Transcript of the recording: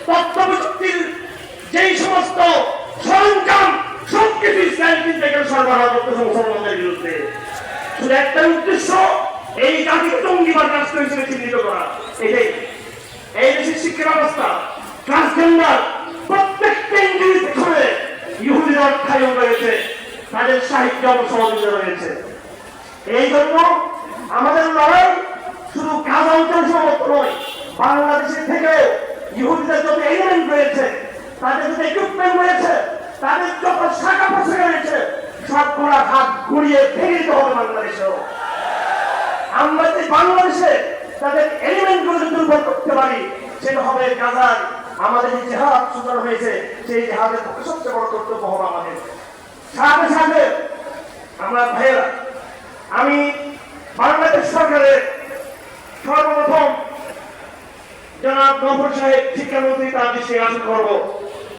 তথ্য প্রযুক্তির যেই সমস্ত সরঞ্জাম সবকিছু ইসরায়েল থেকে সরবরাহ করতেছে মুসলমানদের বিরুদ্ধে। শুধু একটা উদ্দেশ্য, এই জাতিকে জঙ্গিবাদ রাষ্ট্র হিসেবে চিহ্নিত করা। এটাই এই দেশের শিক্ষা ব্যবস্থা, ট্রান্সজেন্ডার প্রত্যেকটা ইংরেজি পেছনে ইহুদিরা অর্থায়ন রয়েছে, তাদের সাহিত্য সহযোগিতা রয়েছে। এই জন্য আমাদের লড়াই শুধু গাজা অঞ্চল সীমাবদ্ধ নয়, বাংলাদেশের থেকেও ইহুদিদের যত এলিমেন্ট রয়েছে, তাদের যত ইকুইপমেন্ট রয়েছে, তাদের যত শাখা প্রশাখা রয়েছে, সবগুলা হাত ঘুরিয়ে ভেঙে দিতে হবে বাংলাদেশেও। আমরা যে বাংলাদেশে তাদের এলিমেন্ট গুলো দুর্বল করতে পারি, সেটা হবে গাজার আমাদের যে জেহাদ শুরু হয়েছে, সেই জেহাদের পক্ষে সবচেয়ে বড় কর্তব্য হবে আমাদের। সাথে সাথে আমরা ভাইয়েরা, আমি বাংলাদেশ সরকারের সর্বপ্রথম জনাব গফর সাহেব শিক্ষামন্ত্রী তার দৃষ্টি আকর্ষণ করবো।